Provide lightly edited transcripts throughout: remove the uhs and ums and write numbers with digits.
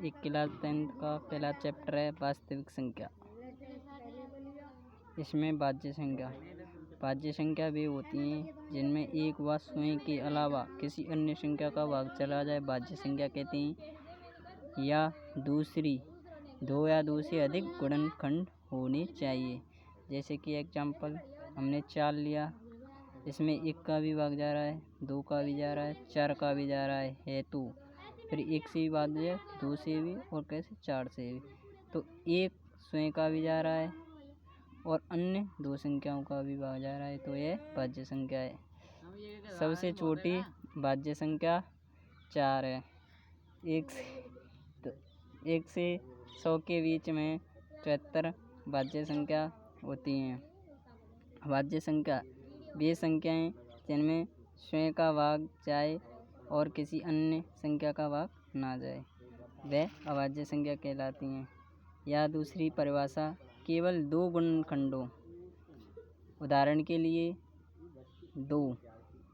एक class 10th का पहला चैप्टर है वास्तविक संख्या। इसमें वाज्य संख्या वे होती हैं जिनमें एक व स्वयं के अलावा किसी अन्य संख्या का भाग चला जाए, वाज्य संख्या कहते हैं। या दूसरी, दो या दो से अधिक गुणनखंड होने चाहिए। जैसे कि एग्जाम्पल हमने 4 लिया, इसमें 1 का भी भाग जा रहा है, 2 का भी जा रहा है, 4 का भी जा रहा है तो फिर 1 से भी भाग जाए, 2 से भी और कैसे 4 से भी। तो 1 स्वयं का भी जा रहा है और अन्य 2 संख्याओं का भी भाग जा रहा है, तो यह वाज्य संख्या है। सबसे छोटी वाज्य संख्या 4 है। 1 से 100 के बीच में 73 वाज्य संख्या होती हैं। वाज्य संख्या वे संख्याएं जिनमें स्वयं का भाग जाए और किसी अन्य संख्या का भाग ना जाए, वह अवाज्य संख्या कहलाती हैं। या दूसरी परिभाषा, केवल 2 गुणनखंडों, उदाहरण के लिए 2,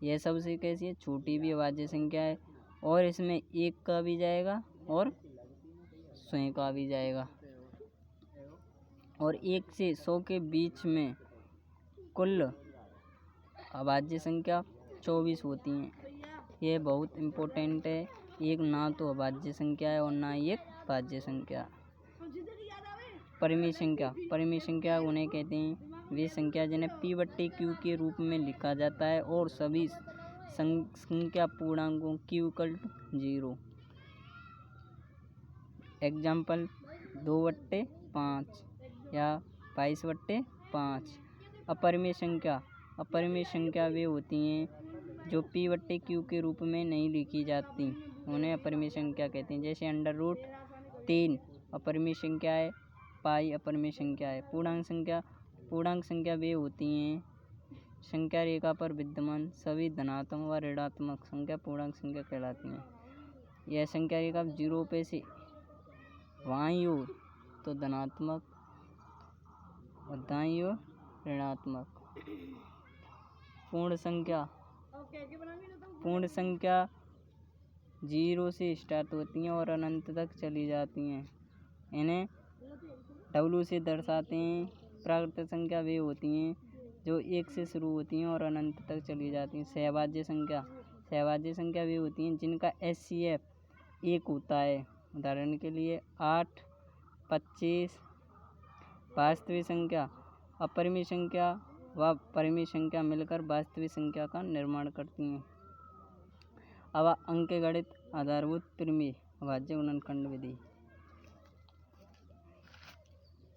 यह सबसे कैसी है, छोटी भी अवाज्य संख्या है और इसमें 1 का भी जाएगा और स्वयं का भी जाएगा। और 1 से 100 के बीच में कुल अवाज्य संख्या 24 होती हैं। यह बहुत इम्पोर्टेंट है। एक ना तो अवाज्य संख्या है और ना ही एक वाज्य संख्या। परिमेय संख्या उन्हें कहते हैं वे संख्या जिन्हें P/Q के रूप में लिखा जाता है और सभी संख्या पूर्णांकों Q=0। एग्जाम्पल 2/5 या 22/5। अपरिमेय संख्या वे होती हैं जो P/Q के रूप में नहीं लिखी जाती, उन्हें अपरिमेय संख्या कहते हैं। जैसे √3 अपरिमेय संख्या है, पाई अपरिमेय संख्या है। पूर्णांक संख्या वे होती हैं संख्या रेखा पर विद्यमान सभी धनात्मक व ऋणात्मक संख्या पूर्णांक संख्या कहलाती हैं। यह संख्या रेखा 0 पे से बाईं ओर तो धनात्मक और दाईं ओर ऋणात्मक। पूर्ण संख्या 0 से स्टार्ट होती हैं और अनंत तक चली जाती हैं। इन्हें W से दर्शाते हैं। प्राकृत संख्या वे होती हैं जो 1 से शुरू होती हैं और अनंत तक चली जाती हैं। सहवाज्य संख्या वे होती हैं जिनका HCF 1 होता है। उदाहरण के लिए 8, 25। वास्तविक संख्या अपरिमेय संख्या व परिमेय संख्या मिलकर वास्तविक संख्या का निर्माण करती हैं। अब अंकगणित आधारभूत परिमेय अभाज्य गुणनखंड विधि।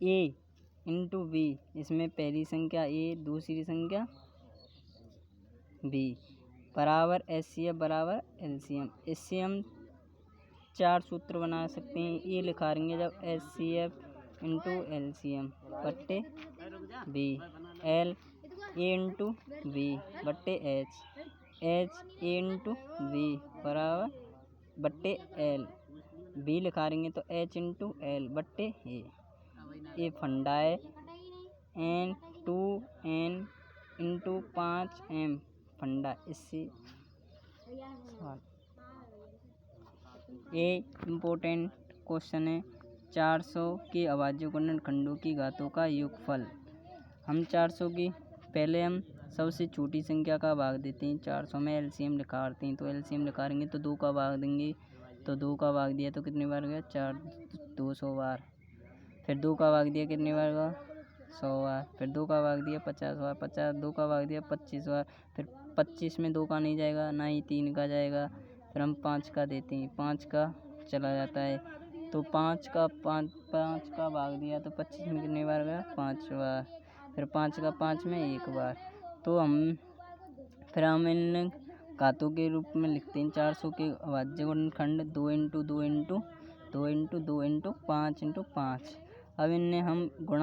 A/B, इसमें पहली संख्या A, दूसरी संख्या B बराबर HCF बराबर LCM। इससे हम 4 सूत्र बना सकते हैं। A लिखा रहेंगे जब HCF × LCM बट्टे B, L A × B बट्टे H, H A × B बराबर बट्टे L, B लिखा रहेंगे तो H × L बट्टे A। ये फंडा है। N/N × 5M फंडा। इससे ये इम्पोर्टेंट क्वेश्चन है। 400 के अभाज्य गुणनखंडों की घातों का योगफल। हम 400 की पहले हम सबसे छोटी संख्या का भाग देते हैं। 400 में LCM निकालते हैं तो LCM निकालेंगे तो 2 का भाग देंगे, तो 2 का भाग दिया तो कितनी बार गया, 4 200 बार। फिर 2 का भाग दिया कितनी बार गया, 100 बार। फिर 2 का भाग दिया 50 बार, 2 का भाग दिया 25 बार। फिर 25 में 2 का नहीं जाएगा, ना ही 3 का जाएगा। फिर हम 5 का देते हैं, 5 का चला जाता है तो 5 का भाग दिया तो 25 में कितनी बार गया, 5 बार। फिर 5 का 5 में 1 बार। तो फिर हम इन घातों के रूप में लिखते हैं 400 के अभाज्य गुणनखंड 2 × 2 × 2 × 2 × 2 × 5 × 5। अब इनने हम गुणा